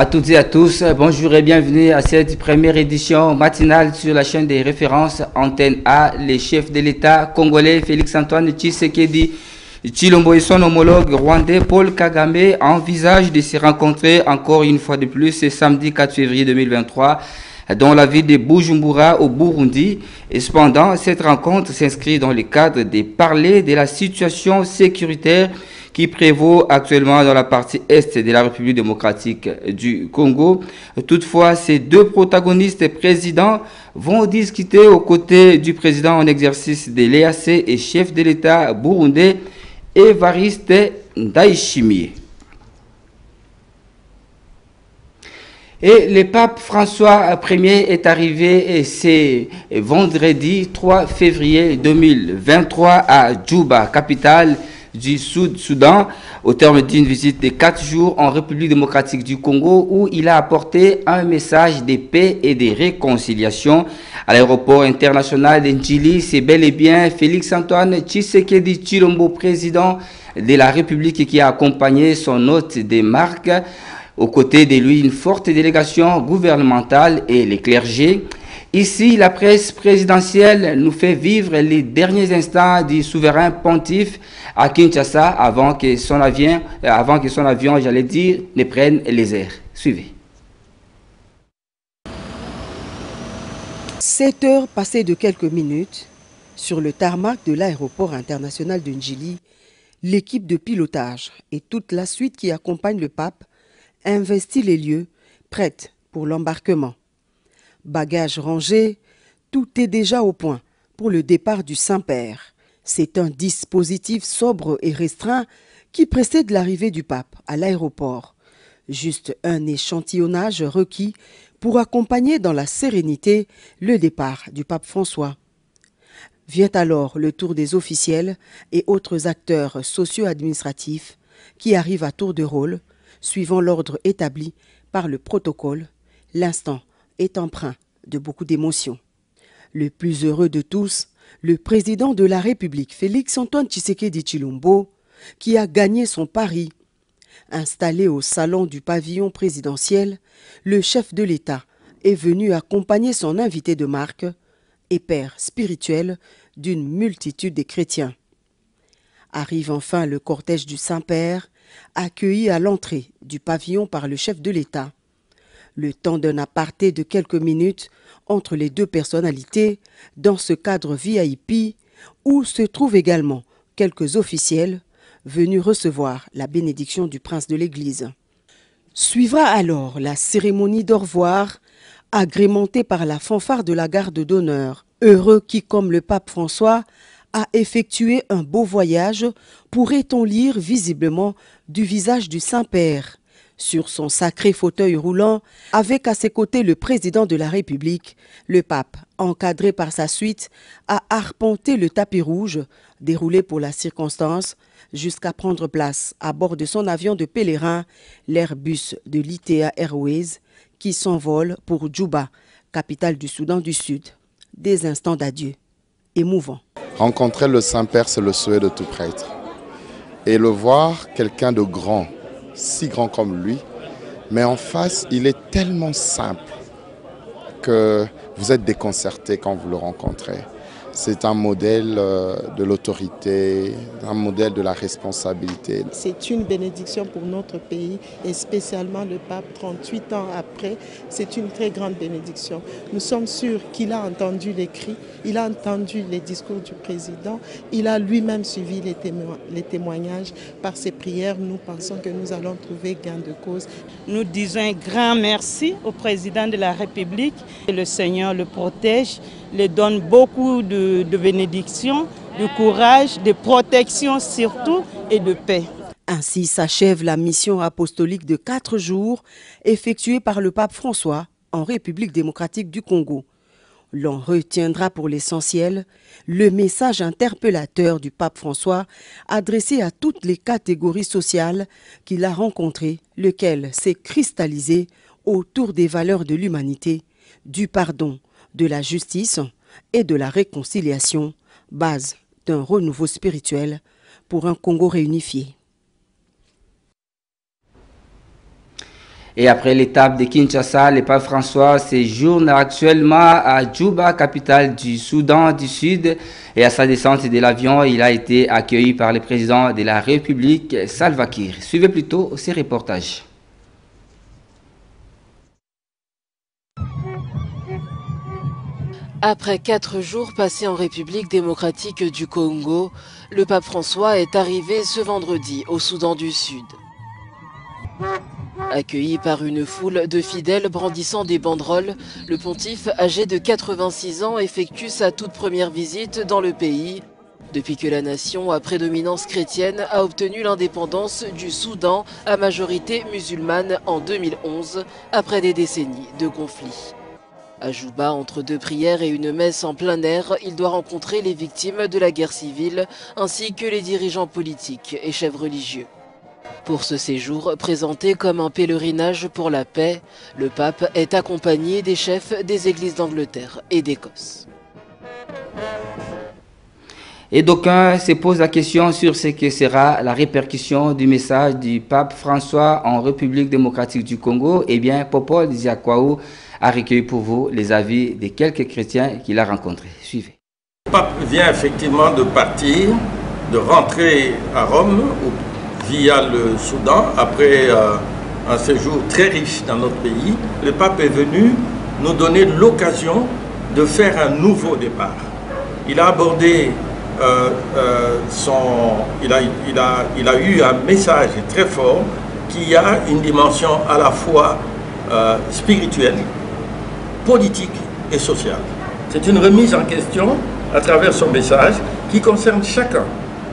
À toutes et à tous, bonjour et bienvenue à cette première édition matinale sur la chaîne des références Antenne A. Les chefs de l'État congolais Félix-Antoine Tshisekedi Tshilombo et son homologue rwandais Paul Kagame envisagent de se rencontrer encore une fois de plus ce samedi 4 février 2023 dans la ville de Bujumbura au Burundi. Et cependant, cette rencontre s'inscrit dans le cadre de parler de la situation sécuritaire qui prévaut actuellement dans la partie est de la République démocratique du Congo. Toutefois, ces deux protagonistes présidents vont discuter aux côtés du président en exercice de l'EAC et chef de l'État burundais, Évariste Ndayishimiye. Et le pape François Ier est arrivé ce vendredi 3 février 2023 à Djouba, capitale du Soudan, au terme d'une visite de 4 jours en République démocratique du Congo, où il a apporté un message de paix et de réconciliation. À l'aéroport international d'Ndjili, c'est bel et bien Félix-Antoine Tshisekedi Tshilombo, président de la République, qui a accompagné son hôte de marque. Aux côtés de lui, une forte délégation gouvernementale et les clergés. Ici, la presse présidentielle nous fait vivre les derniers instants du souverain pontife à Kinshasa avant que son avion, j'allais dire, ne prenne les airs. Suivez. 7 heures passées de quelques minutes, sur le tarmac de l'aéroport international de Ndjili, l'équipe de pilotage et toute la suite qui accompagne le pape investit les lieux, prête pour l'embarquement. Bagages rangés, tout est déjà au point pour le départ du Saint-Père. C'est un dispositif sobre et restreint qui précède l'arrivée du pape à l'aéroport. Juste un échantillonnage requis pour accompagner dans la sérénité le départ du pape François. Vient alors le tour des officiels et autres acteurs socio-administratifs qui arrivent à tour de rôle, suivant l'ordre établi par le protocole. L'instant est empreint de beaucoup d'émotions. Le plus heureux de tous, le président de la République, Félix-Antoine Tshisekedi Tshilombo, qui a gagné son pari. Installé au salon du pavillon présidentiel, le chef de l'État est venu accompagner son invité de marque et père spirituel d'une multitude de chrétiens. Arrive enfin le cortège du Saint-Père, accueilli à l'entrée du pavillon par le chef de l'État. Le temps d'un aparté de quelques minutes entre les deux personnalités dans ce cadre VIP où se trouvent également quelques officiels venus recevoir la bénédiction du prince de l'Église. Suivra alors la cérémonie d'au revoir agrémentée par la fanfare de la garde d'honneur. Heureux qui, comme le pape François, a effectué un beau voyage, pourrait-on lire visiblement du visage du Saint-Père. Sur son sacré fauteuil roulant, avec à ses côtés le président de la République, le pape, encadré par sa suite, a arpenté le tapis rouge, déroulé pour la circonstance, jusqu'à prendre place à bord de son avion de pèlerin, l'Airbus de l'Itea Airways, qui s'envole pour Djouba, capitale du Soudan du Sud. Des instants d'adieu émouvants. Rencontrer le Saint-Père, c'est le souhait de tout prêtre. Et le voir, quelqu'un de grand, si grand comme lui, mais en face, il est tellement simple que vous êtes déconcerté quand vous le rencontrez. C'est un modèle de l'autorité, un modèle de la responsabilité. C'est une bénédiction pour notre pays et spécialement le pape 38 ans après. C'est une très grande bénédiction. Nous sommes sûrs qu'il a entendu les cris, il a entendu les discours du président, il a lui-même suivi les témoignages. Par ses prières, nous pensons que nous allons trouver gain de cause. Nous disons un grand merci au président de la République. Le Seigneur le protège, lui donne beaucoup de bénédictions, de courage, de protection surtout et de paix. Ainsi s'achève la mission apostolique de 4 jours effectuée par le pape François en République démocratique du Congo. L'on retiendra pour l'essentiel le message interpellateur du pape François adressé à toutes les catégories sociales qu'il a rencontrées, lequel s'est cristallisé autour des valeurs de l'humanité, du pardon, de la justice et de la réconciliation, base d'un renouveau spirituel pour un Congo réunifié. Et après l'étape de Kinshasa, le pape François séjourne actuellement à Djouba, capitale du Soudan du Sud. Et à sa descente de l'avion, il a été accueilli par le président de la République, Salva Kiir. Suivez plutôt ces reportages. Après 4 jours passés en République démocratique du Congo, le pape François est arrivé ce vendredi au Soudan du Sud. Accueilli par une foule de fidèles brandissant des banderoles, le pontife, âgé de 86 ans, effectue sa toute première visite dans le pays, depuis que la nation à prédominance chrétienne a obtenu l'indépendance du Soudan à majorité musulmane en 2011, après des décennies de conflits. À Djouba, entre 2 prières et une messe en plein air, il doit rencontrer les victimes de la guerre civile, ainsi que les dirigeants politiques et chefs religieux. Pour ce séjour, présenté comme un pèlerinage pour la paix, le pape est accompagné des chefs des églises d'Angleterre et d'Écosse. Et d'aucuns se posent la question sur ce que sera la répercussion du message du pape François en République démocratique du Congo. Eh bien, Popol Diakwaou a recueilli pour vous les avis de quelques chrétiens qu'il a rencontrés. Suivez. Le pape vient effectivement de partir, de rentrer à Rome via le Soudan après un séjour très riche dans notre pays. Le pape est venu nous donner l'occasion de faire un nouveau départ. Il a abordé il a eu un message très fort qui a une dimension à la fois spirituelle, politique et sociale. C'est une remise en question à travers son message qui concerne chacun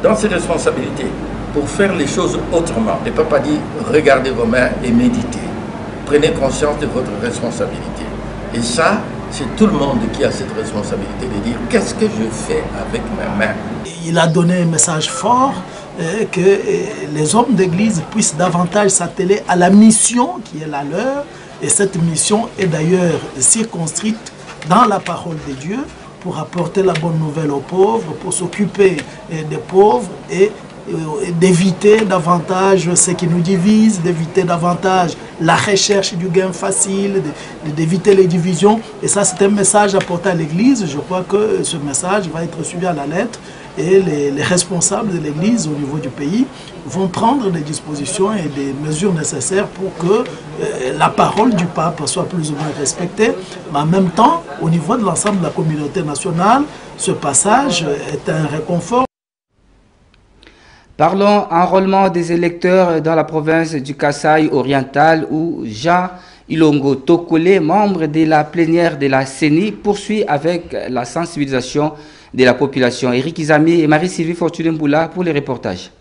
dans ses responsabilités pour faire les choses autrement. Le pape a dit, regardez vos mains et méditez. Prenez conscience de votre responsabilité. Et ça, c'est tout le monde qui a cette responsabilité de dire, qu'est-ce que je fais avec mes mains? Il a donné un message fort que les hommes d'église puissent davantage s'atteler à la mission qui est la leur. Et cette mission est d'ailleurs circonscrite dans la parole de Dieu pour apporter la bonne nouvelle aux pauvres, pour s'occuper des pauvres et d'éviter davantage ce qui nous divise, d'éviter davantage la recherche du gain facile, d'éviter les divisions. Et ça, c'est un message apporté à l'Église. Je crois que ce message va être suivi à la lettre et les responsables de l'Église au niveau du pays vont prendre des dispositions et des mesures nécessaires pour que la parole du pape soit plus ou moins respectée. Mais en même temps, au niveau de l'ensemble de la communauté nationale, ce passage est un réconfort. Parlons enrôlement des électeurs dans la province du Kasaï oriental où Jean Ilongo Tokole, membre de la plénière de la CENI, poursuit avec la sensibilisation de la population. Eric Izami et Marie-Sylvie Fortune Mboula pour les reportages.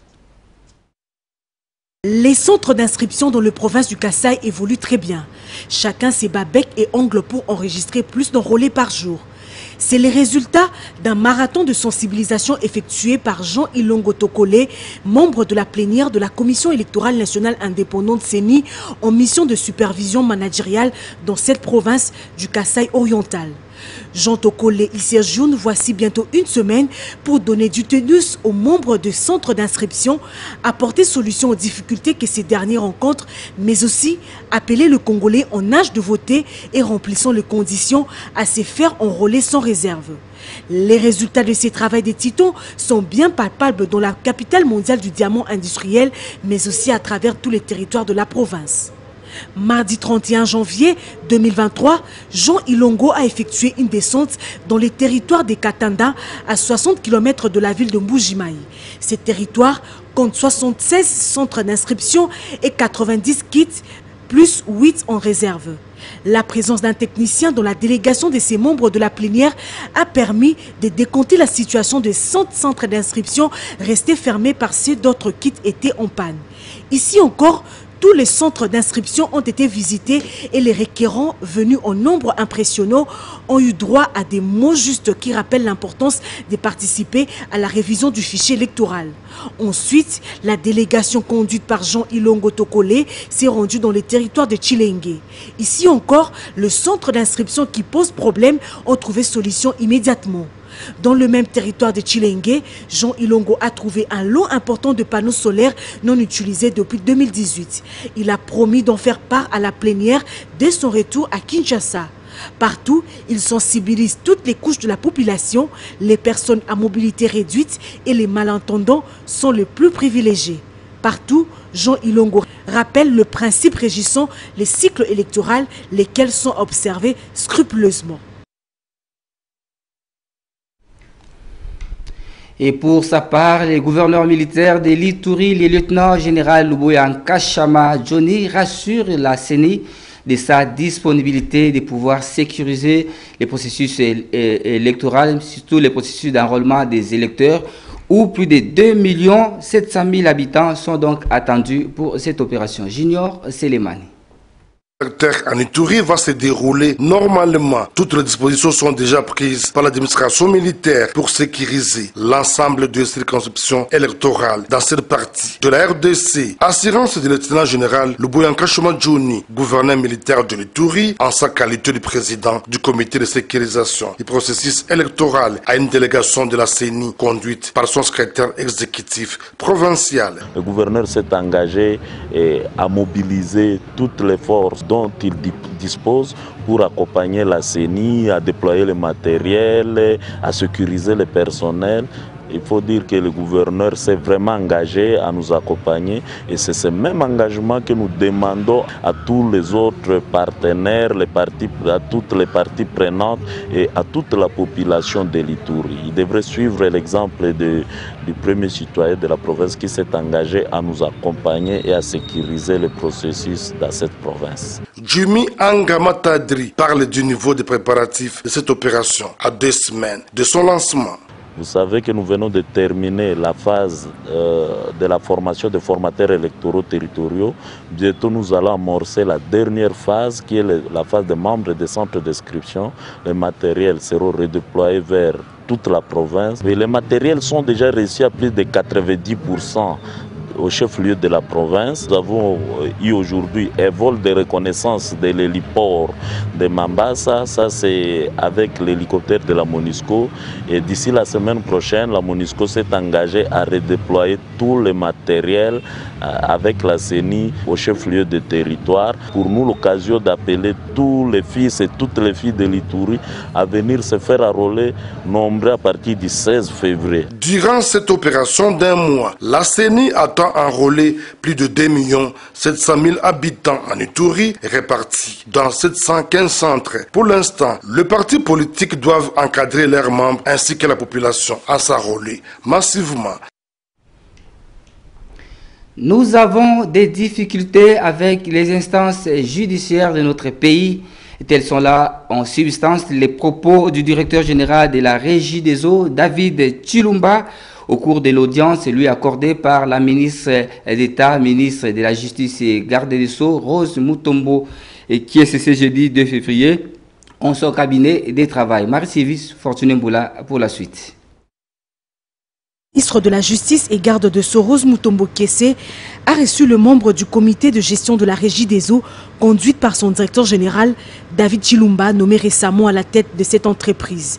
Les centres d'inscription dans la province du Kasaï évoluent très bien. Chacun ses bat bec et ongles pour enregistrer plus d'enrôlés par jour. C'est les résultats d'un marathon de sensibilisation effectué par Jean Ilongo Tokole, membre de la plénière de la Commission électorale nationale indépendante CENI en mission de supervision managériale dans cette province du Kasaï oriental. Jean Tokole y séjourne voici bientôt une semaine pour donner du tenus aux membres de centres d'inscription, apporter solution aux difficultés que ces derniers rencontrent, mais aussi appeler le Congolais en âge de voter et remplissant les conditions à se faire enrôler sans réserve. Les résultats de ces travaux des titans sont bien palpables dans la capitale mondiale du diamant industriel, mais aussi à travers tous les territoires de la province. Mardi 31 janvier 2023, Jean Ilongo a effectué une descente dans les territoires des Katanda, à 60 km de la ville de Mbujimayi. Ces territoires comptent 76 centres d'inscription et 90 kits, plus 8 en réserve. La présence d'un technicien dans la délégation de ces membres de la plénière a permis de décompter la situation de 100 centres d'inscription restés fermés parce que d'autres kits étaient en panne. Ici encore, tous les centres d'inscription ont été visités et les requérants, venus en nombre impressionnant, ont eu droit à des mots justes qui rappellent l'importance de participer à la révision du fichier électoral. Ensuite, la délégation conduite par Jean Ilongo Tokole s'est rendue dans les territoires de Tshilenge. Ici encore, le centre d'inscription qui pose problème ont trouvé solution immédiatement. Dans le même territoire de Tshilenge, Jean Ilongo a trouvé un lot important de panneaux solaires non utilisés depuis 2018. Il a promis d'en faire part à la plénière dès son retour à Kinshasa. Partout, il sensibilise toutes les couches de la population, les personnes à mobilité réduite et les malentendants sont les plus privilégiés. Partout, Jean Ilongo rappelle le principe régissant les cycles électoraux, lesquels sont observés scrupuleusement. Et pour sa part, les gouverneurs militaires de l'Ituri, le lieutenant-général Luboya Nkashama Johnny rassure la CENI de sa disponibilité de pouvoir sécuriser les processus électoraux, surtout les processus d'enrôlement des électeurs, où plus de 2 700 000 habitants sont donc attendus pour cette opération. Junior Selemani. En Ituri va se dérouler normalement. Toutes les dispositions sont déjà prises par l'administration militaire pour sécuriser l'ensemble des circonscriptions électorales dans cette partie de la RDC. Assurance du lieutenant-général Luboya Nkashama Johnny, gouverneur militaire de l'Ituri, en sa qualité de président du comité de sécurisation du processus électoral à une délégation de la CENI conduite par son secrétaire exécutif provincial. Le gouverneur s'est engagé à mobiliser toutes les forces dont il dispose pour accompagner la CENI, à déployer le matériel, à sécuriser le personnel. Il faut dire que le gouverneur s'est vraiment engagé à nous accompagner et c'est ce même engagement que nous demandons à tous les autres partenaires, à toutes les parties prenantes et à toute la population de l'Ituri. Il devrait suivre l'exemple du premier citoyen de la province qui s'est engagé à nous accompagner et à sécuriser le processus dans cette province. Jimmy Angamatadri parle du niveau des préparatifs de cette opération à 2 semaines de son lancement. Vous savez que nous venons de terminer la phase de la formation des formateurs électoraux territoriaux. Bientôt, nous allons amorcer la dernière phase qui est la phase des membres des centres d'inscription. Les matériels seront redéployés vers toute la province. Et les matériels sont déjà reçus à plus de 90% au chef-lieu de la province. Nous avons eu aujourd'hui un vol de reconnaissance de l'héliport de Mambasa. Ça, c'est avec l'hélicoptère de la MONUSCO. Et d'ici la semaine prochaine, la MONUSCO s'est engagée à redéployer tout le matériel avec la CENI au chef-lieu de territoire. Pour nous, l'occasion d'appeler tous les fils et toutes les filles de l'Ituri à venir se faire enrôler nombreux à partir du 16 février. Durant cette opération d'un mois, la CENI attend enrôler plus de 2 700 000 habitants en Ituri répartis dans 715 centres. Pour l'instant, les partis politiques doivent encadrer leurs membres ainsi que la population à s'enrôler massivement. Nous avons des difficultés avec les instances judiciaires de notre pays. Tels sont là en substance les propos du directeur général de la Régie des eaux, David Chilumba, au cours de l'audience lui accordée par la ministre d'État, ministre de la Justice et garde des Sceaux, Rose Mutombo, qui est cessée jeudi 2 février en son cabinet de travail. Marie-Sylvie Fortuné Mboula pour la suite. Ministre de la Justice et garde de Sceaux, Rose Mutombo Kessé, a reçu le membre du comité de gestion de la Régie des eaux, conduite par son directeur général, David Chilumba, nommé récemment à la tête de cette entreprise.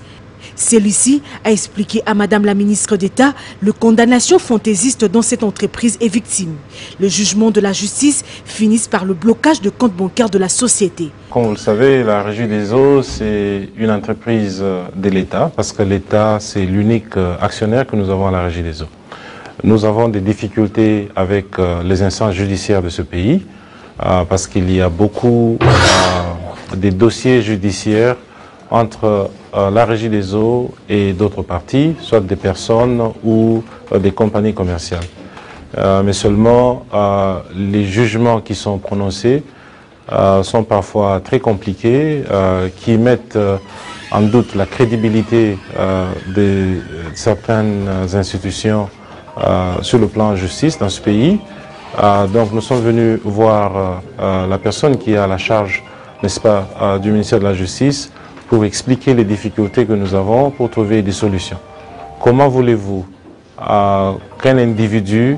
Celui-ci a expliqué à Madame la ministre d'État le condamnation fantaisiste dont cette entreprise est victime. Le jugement de la justice finit par le blocage de comptes bancaires de la société. Comme vous le savez, la Régie des eaux, c'est une entreprise de l'État, parce que l'État, c'est l'unique actionnaire que nous avons à la Régie des eaux. Nous avons des difficultés avec les instances judiciaires de ce pays, parce qu'il y a beaucoup de dossiers judiciaires entre la Régie des eaux et d'autres parties, soit des personnes ou des compagnies commerciales. Mais seulement, les jugements qui sont prononcés sont parfois très compliqués, qui mettent en doute la crédibilité de certaines institutions sur le plan justice dans ce pays. Donc nous sommes venus voir la personne qui a la charge, n'est-ce pas, du ministère de la Justice pour expliquer les difficultés que nous avons pour trouver des solutions. Comment voulez-vous qu'un individu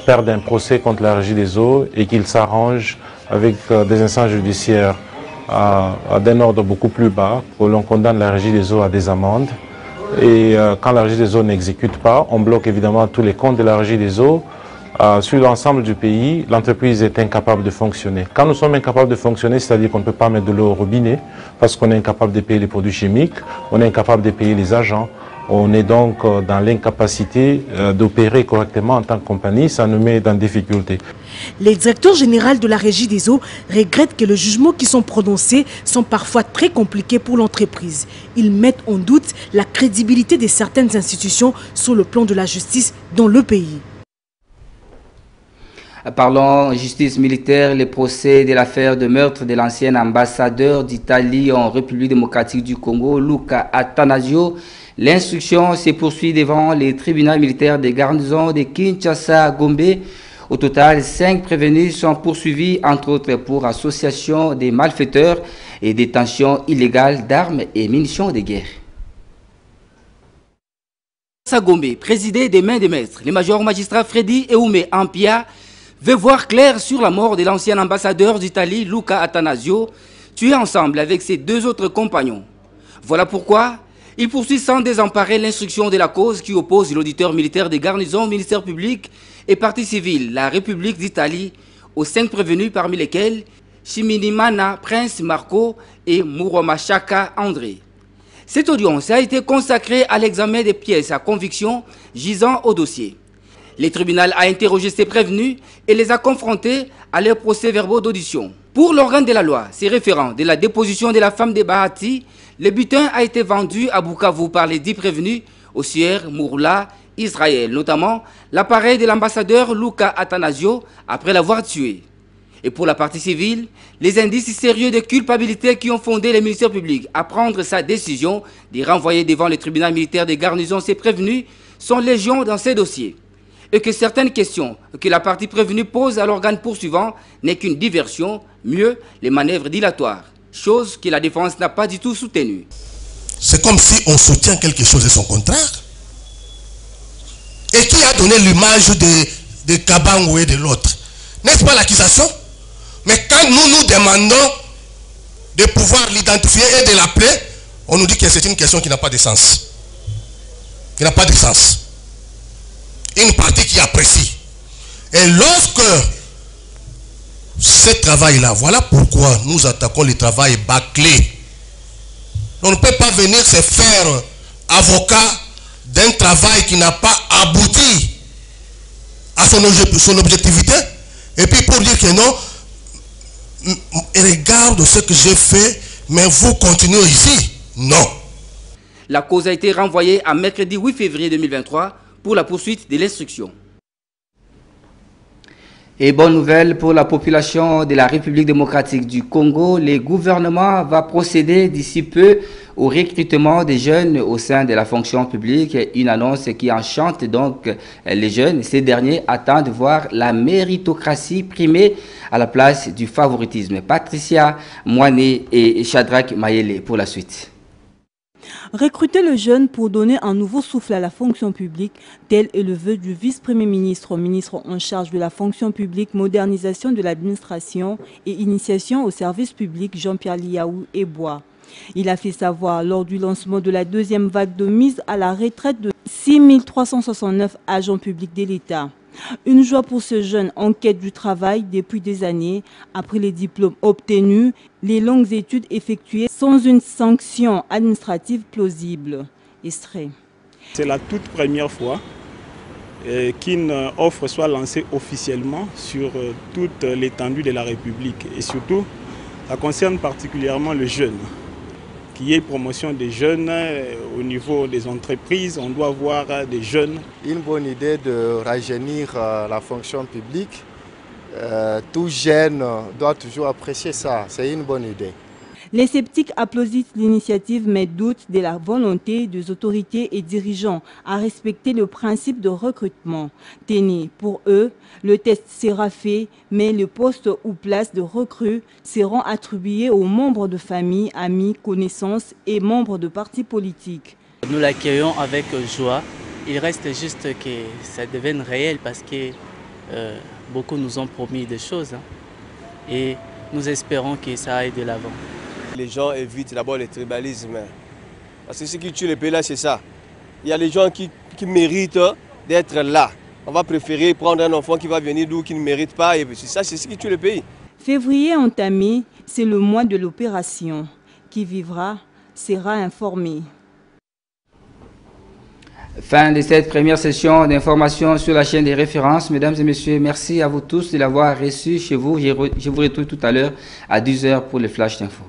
perde un procès contre la Régie des eaux et qu'il s'arrange avec des instances judiciaires d'un ordre beaucoup plus bas, où l'on condamne la Régie des eaux à des amendes, et quand la Régie des eaux n'exécute pas, on bloque évidemment tous les comptes de la Régie des eaux. Sur l'ensemble du pays, l'entreprise est incapable de fonctionner. Quand nous sommes incapables de fonctionner, c'est-à-dire qu'on ne peut pas mettre de l'eau au robinet, parce qu'on est incapable de payer les produits chimiques, on est incapable de payer les agents, on est donc dans l'incapacité d'opérer correctement en tant que compagnie, ça nous met dans des difficultés. Les directeurs généraux de la Régie des eaux regrettent que les jugements qui sont prononcés sont parfois très compliqués pour l'entreprise. Ils mettent en doute la crédibilité de certaines institutions sur le plan de la justice dans le pays. Parlons justice militaire, les procès de l'affaire de meurtre de l'ancien ambassadeur d'Italie en République démocratique du Congo, Luca Attanasio. L'instruction se poursuit devant les tribunaux militaires des garnisons de Kinshasa, Gombe. Au total, 5 prévenus sont poursuivis, entre autres pour association des malfaiteurs et détention illégale d'armes et munitions de guerre. Gombe, présidé des mains des maîtres, le major magistrat Freddy Eoumé Ampia veut voir clair sur la mort de l'ancien ambassadeur d'Italie, Luca Attanasio, tué ensemble avec ses 2 autres compagnons. Voilà pourquoi il poursuit sans désemparer l'instruction de la cause qui oppose l'auditeur militaire des garnisons, ministère public et partie civile, la République d'Italie, aux 5 prévenus parmi lesquels Chiminimana Prince Marco et Muromachaka André. Cette audience a été consacrée à l'examen des pièces à conviction gisant au dossier. Le tribunal a interrogé ces prévenus et les a confrontés à leurs procès-verbaux d'audition. Pour l'organe de la loi, ces référents de la déposition de la femme de Bahati, le butin a été vendu à Bukavu par les 10 prévenus au sieur Mourla, Israël, notamment l'appareil de l'ambassadeur Luca Attanasio après l'avoir tué. Et pour la partie civile, les indices sérieux de culpabilité qui ont fondé le ministère public à prendre sa décision de renvoyer devant le tribunal militaire des garnisons ces prévenus sont légion dans ces dossiers. Et que certaines questions que la partie prévenue pose à l'organe poursuivant n'est qu'une diversion, mieux les manœuvres dilatoires, chose que la défense n'a pas du tout soutenue. C'est comme si on soutient quelque chose et son contraire. Et qui a donné l'image de Kabangou et de l'autre? N'est-ce pas l'accusation? Mais quand nous demandons de pouvoir l'identifier et de l'appeler, on nous dit que c'est une question qui n'a pas de sens. Qui n'a pas de sens. Une partie qui apprécie. Et lorsque ce travail-là, voilà pourquoi nous attaquons le travail bâclé. On ne peut pas venir se faire avocat d'un travail qui n'a pas abouti à son objectivité, et puis pour dire que non, regarde ce que j'ai fait, mais vous continuez ici. Non. La cause a été renvoyée à mercredi 8 février 2023 pour la poursuite de l'instruction. Et bonne nouvelle pour la population de la République démocratique du Congo, le gouvernement va procéder d'ici peu au recrutement des jeunes au sein de la fonction publique. Une annonce qui enchante donc les jeunes. Ces derniers attendent de voir la méritocratie primer à la place du favoritisme. Patricia Moiné et Shadrach Mayele pour la suite. Recruter le jeune pour donner un nouveau souffle à la fonction publique, tel est le vœu du vice-premier ministre, ministre en charge de la fonction publique, modernisation de l'administration et initiation au service public, Jean-Pierre Liaou Ebois. Il a fait savoir lors du lancement de la 2e vague de mise à la retraite de 6 369 agents publics de l'État. Une joie pour ce jeune en quête du travail depuis des années, après les diplômes obtenus, les longues études effectuées sans une sanction administrative plausible. Extrait. C'est la toute première fois qu'une offre soit lancée officiellement sur toute l'étendue de la République. Et surtout, ça concerne particulièrement le jeune. Qu'il y ait promotion des jeunes au niveau des entreprises, on doit voir des jeunes. Une bonne idée de rajeunir la fonction publique. Tout jeune doit toujours apprécier ça, c'est une bonne idée. Les sceptiques applaudissent l'initiative mais doutent de la volonté des autorités et dirigeants à respecter le principe de recrutement. Tenez, pour eux, le test sera fait, mais le poste ou place de recrue seront attribués aux membres de famille, amis, connaissances et membres de partis politiques. Nous l'accueillons avec joie. Il reste juste que ça devienne réel parce que beaucoup nous ont promis des choses et nous espérons que ça aille de l'avant. Les gens évitent d'abord le tribalisme. Parce que ce qui tue le pays là, c'est ça. Il y a les gens qui méritent d'être là. On va préférer prendre un enfant qui va venir d'où qui ne mérite pas. Et c'est ça, c'est ce qui tue le pays. Février entamé, c'est le mois de l'opération. Qui vivra sera informé. Fin de cette première session d'information sur la chaîne des références. Mesdames et messieurs, merci à vous tous de l'avoir reçu chez vous. Je vous retrouve tout à l'heure à 10 h pour le flash d'info.